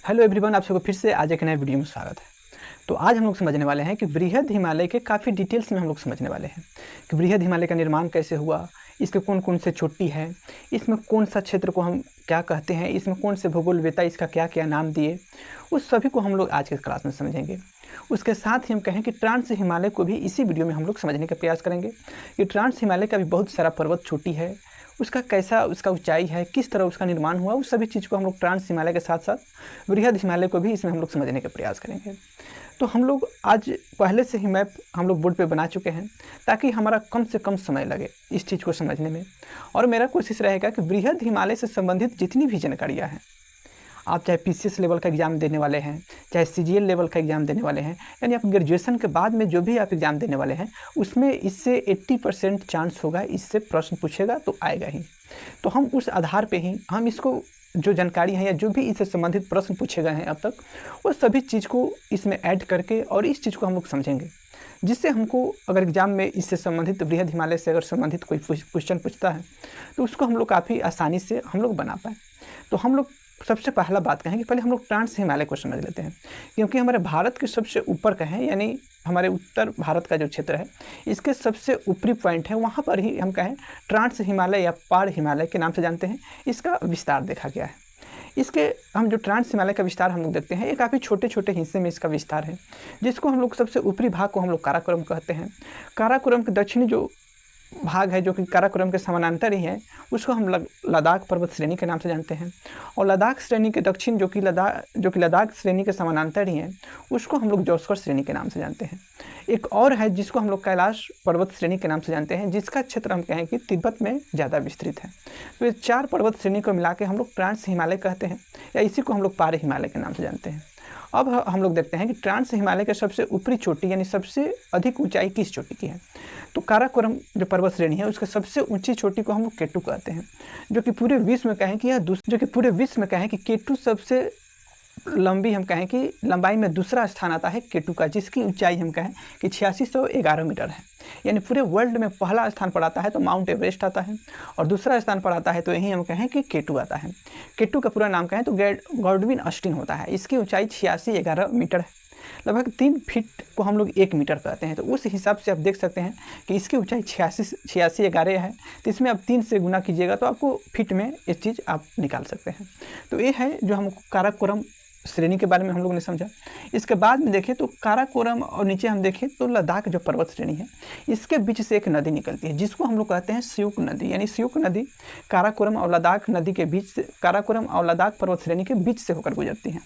Hello everyone, आप सबको फिर से आज एक नए वीडियो में स्वागत है। तो आज हम लोग समझने वाले हैं कि बृहद हिमालय के काफ़ी डिटेल्स में हम लोग समझने वाले हैं कि बृहद हिमालय का निर्माण कैसे हुआ, इसके कौन कौन से चोटी है, इसमें कौन सा क्षेत्र को हम क्या कहते हैं, इसमें कौन से भूगोलवेत्ता इसका क्या क्या नाम दिए, उस सभी को हम लोग आज के क्लास में समझेंगे। उसके साथ ही हम कहें कि ट्रांस हिमालय को भी इसी वीडियो में हम लोग समझने का प्रयास करेंगे कि ट्रांस हिमालय का भी बहुत सारा पर्वत चोटी है, उसका कैसा उसका ऊंचाई है, किस तरह उसका निर्माण हुआ, उस सभी चीज़ को हम लोग ट्रांस हिमालय के साथ साथ बृहद हिमालय को भी इसमें हम लोग समझने का प्रयास करेंगे। तो हम लोग आज पहले से ही मैप हम लोग बोर्ड पे बना चुके हैं ताकि हमारा कम से कम समय लगे इस चीज़ को समझने में। और मेरा कोशिश रहेगा कि बृहद हिमालय से संबंधित जितनी भी जानकारियाँ हैं, आप चाहे पीसीएस लेवल का एग्ज़ाम देने वाले हैं, चाहे सीजीएल लेवल का एग्ज़ाम देने वाले हैं, यानी आप ग्रेजुएशन के बाद में जो भी आप एग्ज़ाम देने वाले हैं उसमें इससे 80% चांस होगा, इससे प्रश्न पूछेगा तो आएगा ही। तो हम उस आधार पे ही हम इसको जो जानकारी है या जो भी इससे संबंधित प्रश्न पूछे गए हैं अब तक, वो सभी चीज़ को इसमें ऐड करके और इस चीज़ को हम लोग समझेंगे, जिससे हमको अगर एग्ज़ाम में इससे संबंधित बृहद हिमालय से अगर संबंधित कोई क्वेश्चन पूछता है तो उसको हम लोग काफ़ी आसानी से हम लोग बना पाएँ। तो हम लोग सबसे पहला बात कहें कि पहले हम लोग ट्रांस हिमालय को समझ लेते हैं, क्योंकि हमारे भारत के सबसे ऊपर का है, यानी हमारे उत्तर भारत का जो क्षेत्र है इसके सबसे ऊपरी पॉइंट है, वहाँ पर ही हम कहें ट्रांस हिमालय या पार हिमालय के नाम से जानते हैं, इसका विस्तार देखा गया है। इसके हम जो ट्रांस हिमालय का विस्तार हम लोग देखते हैं, ये काफ़ी छोटे छोटे हिस्से में इसका विस्तार है, जिसको हम लोग सबसे ऊपरी भाग को हम लोग काराकोरम कहते हैं। काराकोरम के दक्षिणी जो भाग है जो कि काराकोरम के समानांतर ही है, उसको हम लद्दाख पर्वत श्रेणी के नाम से जानते हैं। और लद्दाख श्रेणी के दक्षिण जो कि लद्दाख श्रेणी के समानांतर ही है, उसको हम लोग जोस्कर श्रेणी के नाम से जानते हैं। एक और है जिसको हम लोग कैलाश पर्वत श्रेणी के नाम से जानते हैं, जिसका क्षेत्र हम कहें कि तिब्बत में ज़्यादा विस्तृत है। तो ये 4 पर्वत श्रेणी को मिला के हम लोग ट्रांस हिमालय कहते हैं, या इसी को हम लोग पार हिमालय के नाम से जानते हैं। अब हम लोग देखते हैं कि ट्रांस हिमालय के सबसे ऊपरी चोटी यानी सबसे अधिक ऊंचाई किस चोटी की है। तो काराकोरम जो पर्वत श्रेणी है उसके सबसे ऊंची चोटी को हम लोग केटू कहते हैं, जो कि पूरे विश्व में कहें कि केटू सबसे लंबी हम कहें कि लंबाई में दूसरा स्थान आता है केटू का, जिसकी ऊंचाई हम कहें कि 8611 मीटर है। यानी पूरे वर्ल्ड में पहला स्थान पर आता है तो माउंट एवरेस्ट आता है, और दूसरा स्थान पर आता है तो यही हम कहें कि केटू आता है। केटू का पूरा नाम कहें तो गॉडविन ऑस्टिन होता है। इसकी ऊंचाई 8611 मीटर है, लगभग 3 फीट को हम लोग 1 मीटर कहते हैं। तो उस हिसाब से आप देख सकते हैं कि इसकी ऊंचाई 8611 है, तो इसमें आप 3 से गुना कीजिएगा तो आपको फीट में ये चीज़ आप निकाल सकते हैं। तो ये है जो हम काराकोरम श्रेणी के बारे में हम लोगों ने समझा। इसके बाद में देखें तो काराकोरम और नीचे हम देखें तो लद्दाख जो पर्वत श्रेणी है, इसके बीच से एक नदी निकलती है जिसको हम लोग कहते हैं स्यूक नदी। यानी स्यूक नदी काराकोरम और लद्दाख नदी के बीच से, काराकोरम और लद्दाख पर्वत श्रेणी के बीच से होकर गुजरती हैं।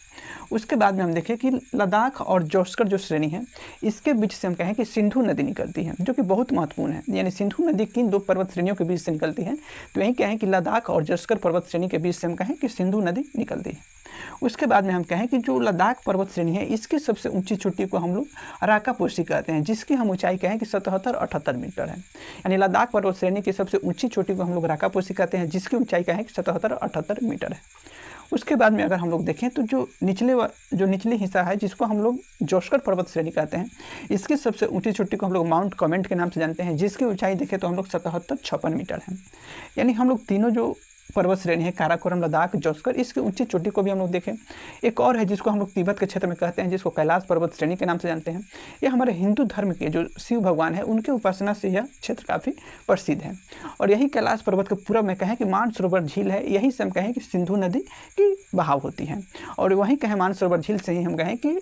उसके बाद में हम देखें कि लद्दाख और जोस्कर जो श्रेणी है, इसके बीच से हम कहें कि सिंधु नदी निकलती है, जो कि बहुत महत्वपूर्ण है। यानी सिंधु नदी किन 2 पर्वत श्रेणियों के बीच से निकलती है, तो यही कहें कि लद्दाख और जोस्कर पर्वत श्रेणी के बीच से हम कहें कि सिंधु नदी निकलती है। उसके बाद में हम कहें कि जो लद्दाख पर्वत श्रेणी है, इसकी सबसे ऊंची चोटी को हम लोग राकापोशी कहते हैं, जिसकी हम ऊंचाई कहें कि 77-78 मीटर है। यानी लद्दाख पर्वत श्रेणी की सबसे ऊंची चोटी को हम लोग राकापोशी कहते हैं, जिसकी ऊंचाई कहें कि 77-78 मीटर है। उसके बाद में अगर हम लोग देखें तो जो निचली हिस्सा है, जिसको हम लोग जोस्कर पर्वत श्रेणी कहते हैं, इसकी सबसे ऊंची चोटी को हम लोग माउंट कमेंट के नाम से जानते हैं, जिसकी ऊंचाई देखें तो हम लोग 77-56 मीटर है। यानी हम लोग तीनों जो पर्वत श्रेणी है काराकोरम, लद्दाख, जोस्कर, इसकी ऊंची चोटी को भी हम लोग देखें। एक और है जिसको हम लोग तिब्बत के क्षेत्र में कहते हैं, जिसको कैलाश पर्वत श्रेणी के नाम से जानते हैं। यह हमारे हिंदू धर्म के जो शिव भगवान है उनके उपासना से यह क्षेत्र काफ़ी प्रसिद्ध है। और यही कैलाश पर्वत के पूर्व में कहें कि मानसरोवर झील है, यही से हम कहें कि सिंधु नदी की बहाव होती है, और वहीं कहें मानसरोवर झील से ही हम कहें कि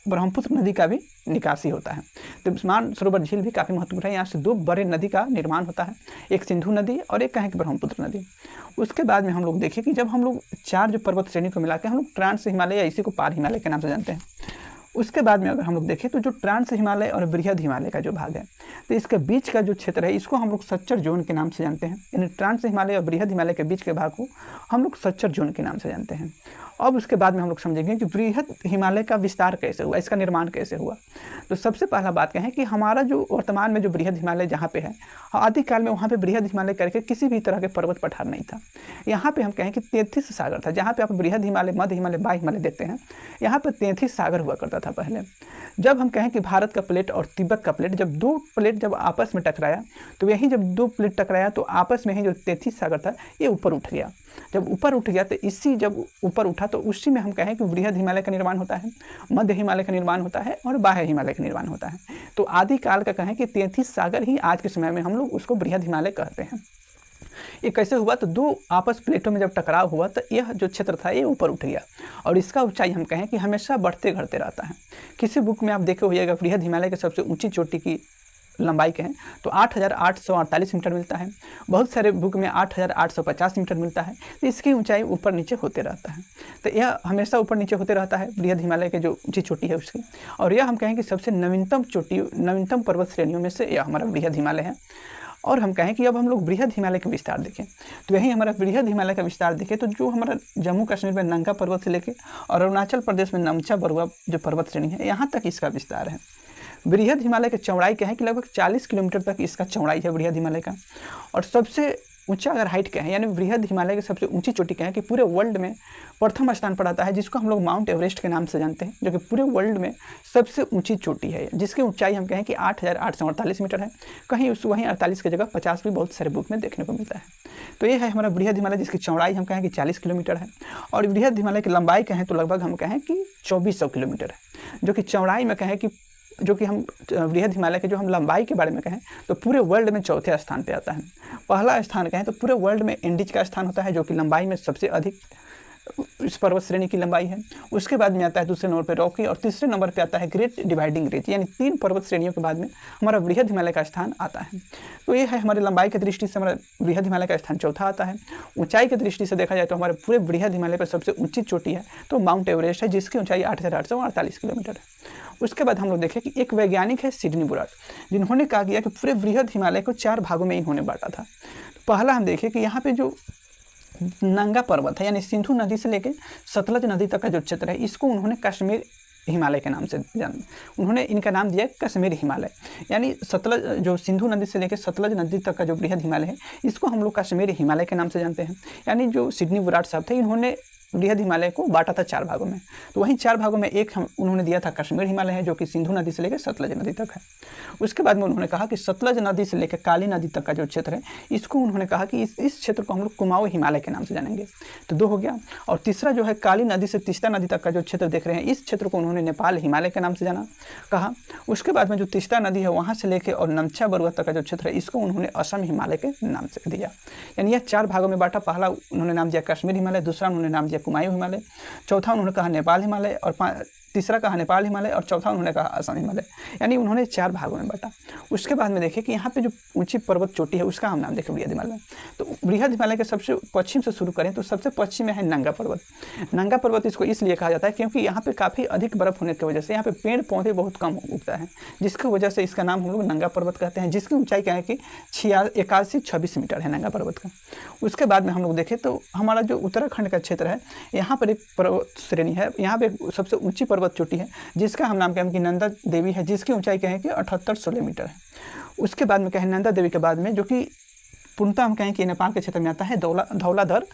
ब्रह्मपुत्र नदी का भी निकासी होता है। तो मानसरोवर झील भी काफ़ी महत्वपूर्ण है। यहाँ से 2 बड़े नदी का निर्माण होता है, एक सिंधु नदी और एक कहें कि ब्रह्मपुत्र नदी। उसके बाद में हम लोग देखें कि जब हम लोग 4 जो पर्वत श्रेणी को मिला के हम लोग ट्रांस हिमालय या इसी को पार हिमालय के नाम से जानते हैं। उसके बाद में अगर हम लोग देखें तो जो ट्रांस हिमालय और बृहद हिमालय का जो भाग है, तो इसके बीच का जो क्षेत्र है, इसको हम लोग सच्चर जोन के नाम से जानते हैं। यानी ट्रांस हिमालय और बृहद हिमालय के बीच के भाग को हम लोग सच्चर जोन के नाम से जानते हैं। अब उसके बाद में हम लोग समझेंगे कि बृहद हिमालय का विस्तार कैसे हुआ, इसका निर्माण कैसे हुआ। तो सबसे पहला बात कहें कि हमारा जो वर्तमान में जो बृहद हिमालय जहाँ पे है, आदिकाल में वहाँ पे बृहद हिमालय करके किसी भी तरह के पर्वत पठार नहीं था। यहाँ पे हम कहें कि 33 सागर था, जहाँ पे आप बृहद हिमालय, मध्य हिमालय, बाह्य हिमालय देखते हैं, यहाँ पे 33 सागर हुआ करता था पहले। जब हम कहें कि भारत का प्लेट और तिब्बत का प्लेट, जब दो प्लेट जब आपस में टकराया, तो यही जब दो प्लेट टकराया तो आपस में ही जो तैंतीस सागर था ये ऊपर उठ गया। जब ऊपर उठ गया तो इसी जब ऊपर उठा तो उसी में हम कहें कि बृहद हिमालय का निर्माण होता है, मध्य हिमालय का निर्माण होता है और बाह्य हिमालय का निर्माण होता है। तो आदिकाल का कहें कि 33 सागर ही आज के समय में हम लोग उसको बृहद हिमालय कहते हैं। ये कैसे हुआ? तो दो आपस प्लेटों में जब टकराव हुआ तो यह जो क्षेत्र था ये ऊपर उठ गया और इसका ऊंचाई हम कहें कि हमेशा बढ़ते घटते रहता है। किसी बुक में आप देखे होइएगा बृहद हिमालय के सबसे ऊंची चोटी की लंबाई कहें तो 8,848 मीटर मिलता है, बहुत सारे बुक में 8,850 मीटर मिलता है। तो इसकी ऊंचाई ऊपर नीचे होते रहता है। तो यह हमेशा ऊपर नीचे होते रहता है बृहद हिमालय के जो ऊंची चोटी है उसकी। और यह हम कहें कि सबसे नवीनतम पर्वत श्रेणियों में से यह हमारा बृहद हिमालय है। और हम कहें कि अब हम लोग बृहद हिमालय का विस्तार देखें तो यही हमारा बृहद हिमालय का विस्तार देखें तो जो हमारा जम्मू कश्मीर में नंगा पर्वत से लेके और अरुणाचल प्रदेश में नमचा बरुआ जो पर्वत श्रेणी है यहाँ तक इसका विस्तार है। बृहद हिमालय की चौड़ाई क्या है कि लगभग 40 किलोमीटर तक इसका चौड़ाई है बृहद हिमालय का। और सबसे ऊंचा अगर हाइट क्या है यानी बृहद हिमालय की सबसे ऊंची चोटी क्या है कि पूरे वर्ल्ड में प्रथम स्थान पर आता है, जिसको हम लोग माउंट एवरेस्ट के नाम से जानते हैं, जो कि पूरे वर्ल्ड में सबसे ऊंची चोटी है, जिसकी ऊंचाई हम कहें कि 8,848 मीटर है। कहीं वहीं 48 की जगह 50 भी बहुत सारे बुक में देखने को मिलता है। तो ये है हमारा बृहद हिमालय, जिसकी चौड़ाई हम कहें कि 40 किलोमीटर है। और बृहद हिमालय की लंबाई कहें तो लगभग हम कहें कि 2400 किलोमीटर है, जो कि चौड़ाई में कहें कि जो कि हम बृहद हिमालय के जो हम लंबाई के बारे में कहें तो पूरे वर्ल्ड में चौथे स्थान पे आता है। पहला स्थान कहें तो पूरे वर्ल्ड में एंडीज का स्थान होता है, जो कि लंबाई में सबसे अधिक इस पर्वत श्रेणी की लंबाई है। उसके बाद में आता है दूसरे नंबर पे रॉकी और तीसरे नंबर पे आता है ग्रेट डिवाइडिंग रेंज, यानी 3 पर्वत श्रेणियों के बाद में हमारा बृहद हिमालय का स्थान आता है। तो ये है हमारी लंबाई की दृष्टि से हमारा बृहद हिमालय का स्थान चौथा आता है। ऊंचाई की दृष्टि से देखा जाए तो हमारे पूरे बृहद हिमालय पर सबसे ऊंची चोटी है तो माउंट एवरेस्ट है, जिसकी ऊंचाई 8,848 किलोमीटर है। उसके बाद हम लोग देखें कि एक वैज्ञानिक है सिडनी बुराट, जिन्होंने कहा गया कि पूरे बृहद हिमालय को 4 भागों में इन्होंने बांटा था। तो पहला हम देखें कि यहाँ पे जो नंगा पर्वत है यानी सिंधु नदी से लेकर सतलज नदी तक का जो क्षेत्र है इसको उन्होंने कश्मीर हिमालय के नाम से जाना। उन्होंने इनका नाम दिया कश्मीर हिमालय, यानी सतलज जो सिंधु नदी से लेकर सतलज नदी तक का जो बृहद हिमालय है इसको हम लोग कश्मीर हिमालय के नाम से जानते हैं। यानी जो सिडनी बुराट साहब थे इन्होंने बृहद हिमालय को बांटा था 4 भागों में। तो वहीं 4 भागों में एक उन्होंने दिया था कश्मीर हिमालय है, जो कि सिंधु नदी से लेकर सतलज नदी तक है। उसके बाद में उन्होंने कहा कि सतलज नदी से लेकर काली नदी तक का जो क्षेत्र है इसको उन्होंने कहा कि इस क्षेत्र को हम लोग कुमाऊं हिमालय के नाम से जानेंगे। तो 2 हो गया। और तीसरा जो है काली नदी से तीस्ता नदी तक का जो क्षेत्र देख रहे हैं इस क्षेत्र को उन्होंने नेपाल हिमालय के नाम से जाना कहा। उसके बाद में जो तीस्ता नदी है वहाँ से लेकर और नमचा बरुआ तक का जो क्षेत्र है इसको उन्होंने असम हिमालय के नाम से दिया। यानी यह 4 भागों में बांटा। पहला उन्होंने नाम दिया कश्मीर हिमालय, दूसरा उन्होंने नाम दिया कुमाऊं हिमालय, चौथा उन्होंने कहा नेपाल हिमालय और तीसरा कहा नेपाल हिमालय और चौथा उन्होंने कहा असम हिमालय। यानी उन्होंने 4 भागों में बांटा। उसके बाद में देखें कि यहाँ पे जो ऊंची पर्वत चोटी है उसका हम नाम देखें बृहद हिमालय। तो बृहद हिमालय के सबसे पश्चिम से शुरू करें तो सबसे पश्चिम में है नंगा पर्वत। नंगा पर्वत इसको इसलिए कहा जाता है क्योंकि यहाँ पे काफ़ी अधिक बर्फ होने की वजह से यहाँ पे पेड़ पौधे बहुत कम उगता है, जिसकी वजह से इसका नाम हम लोग नंगा पर्वत कहते हैं, जिसकी ऊंचाई क्या है कि 81-26 मीटर है नंगा पर्वत का। उसके बाद में हम लोग देखें तो हमारा जो उत्तराखंड का क्षेत्र है यहाँ पर एक पर्वत श्रेणी है, यहाँ पे सबसे ऊंची पर्वत चोटी है जिसका हम नाम कहें कि नंदा देवी है, जिसकी ऊंचाई कहें कि 78-16 मीटर है। उसके बाद में कहें नंदा देवी के बाद में जो कि पूर्णतः हम कहें कि नेपाल के क्षेत्र में आता है धौलाधर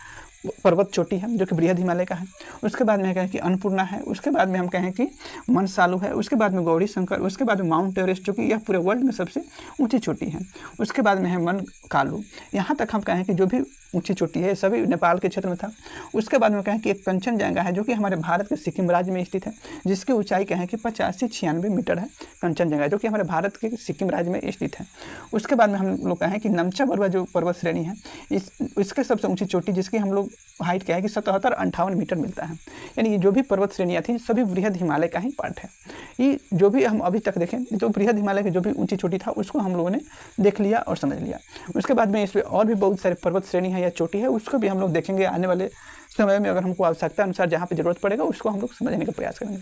पर्वत चोटी है, जो कि बृहद हिमालय का है। उसके बाद में कहें कि अन्नपूर्णा है। उसके बाद में हम कहें कि मनसालू है। उसके बाद में गौरी शंकर। उसके बाद में माउंट एवरेस्ट, जो कि यह पूरे वर्ल्ड में सबसे ऊंची चोटी है। उसके बाद में है मन कालू। यहाँ तक हम कहें कि जो भी ऊंची चोटी है सभी नेपाल के क्षेत्र में था। उसके बाद में कहें कि एक कंचनजंगा है, जो कि हमारे भारत के सिक्किम राज्य में स्थित है, जिसकी ऊंचाई कहें कि 85-96 मीटर है कंचनजंगा, जो कि हमारे भारत के सिक्किम राज्य में स्थित है। उसके बाद में हम लोग कहें कि नमचा बरुआ जो पर्वत श्रेणी है इसके सबसे ऊंची चोटी, जिसकी हम लोग हाइट क्या है कि 77-58 मीटर मिलता है। यानी ये जो भी पर्वत श्रेणियाँ थी सभी बृहद हिमालय का ही पार्ट है। ये जो भी हम अभी तक देखें तो बृहद हिमालय की जो भी ऊंची चोटी था उसको हम लोगों ने देख लिया और समझ लिया। उसके बाद में इसमें और भी बहुत सारे पर्वत श्रेणी है या चोटी है, उसको भी हम लोग देखेंगे आने वाले समय में। अगर हमको आवश्यकता अनुसार जहाँ पे जरूरत पड़ेगा उसको हम लोग समझने का प्रयास करेंगे।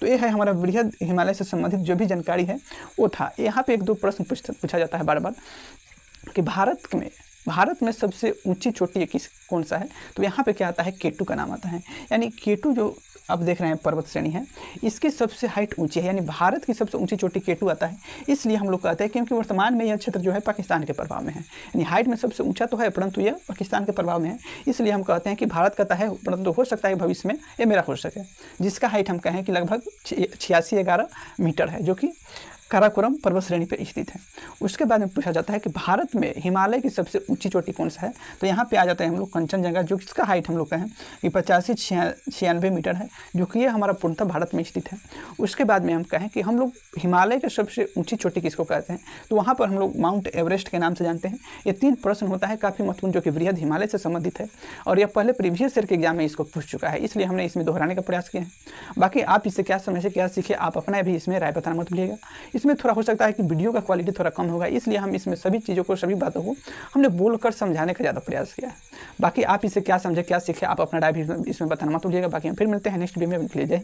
तो ये है हमारा बृहद हिमालय से संबंधित जो भी जानकारी है वो था। यहाँ पे 1-2 प्रश्न पूछा जाता है बार बार कि भारत में सबसे ऊंची चोटी कौन सा है। तो यहाँ पे क्या आता है, केटू का नाम आता है। यानी केटू जो अब देख रहे हैं पर्वत श्रेणी है, इसकी सबसे हाइट ऊंची है, यानी भारत की सबसे ऊंची चोटी केटू आता है। इसलिए हम लोग कहते हैं क्योंकि वर्तमान में यह क्षेत्र जो है पाकिस्तान के प्रभाव में है, यानी हाइट में सबसे ऊंचा तो है परंतु यह पाकिस्तान के प्रभाव में है। इसलिए हम कहते हैं कि भारत का है, परंतु हो सकता है भविष्य में ये मेरा हो सके, जिसका हाइट हम कहें कि लगभग 8611 मीटर है, जो कि काराकोरम पर्वत श्रेणी पर स्थित है। उसके बाद में पूछा जाता है कि भारत में हिमालय की सबसे ऊंची चोटी कौन सा है, तो यहाँ पे आ जाता है हम लोग कंचनजंगा, जो किसका हाइट हम लोग कहें कि 85-96 मीटर है, जो कि ये हमारा पूर्णतः भारत में स्थित है। उसके बाद में हम कहें कि हम लोग हिमालय की सबसे ऊंची चोटी किसको कहते हैं, तो वहाँ पर हम लोग माउंट एवरेस्ट के नाम से जानते हैं। ये 3 प्रश्न होता है काफ़ी महत्वपूर्ण, जो कि बृहद हिमालय से संबंधित है, और यह पहले प्रीवियस ईयर के एग्जाम में इसको पूछ चुका है, इसलिए हमने इसमें दोहराने का प्रयास किया है। बाकी आप इससे क्या समझे, क्या सीखे, आप अपना भी इसमें राय बताना मत भूलिएगा। इसमें थोड़ा हो सकता है कि वीडियो का क्वालिटी थोड़ा कम होगा, इसलिए हम इसमें सभी चीज़ों को, सभी बातों को हमने बोलकर समझाने का ज़्यादा प्रयास किया है। बाकी आप इसे क्या समझे, क्या सीखे, आप अपना राय भी इसमें बताना मत भूलिएगा। बाकी हम फिर मिलते हैं नेक्स्ट वीडियो में। जय।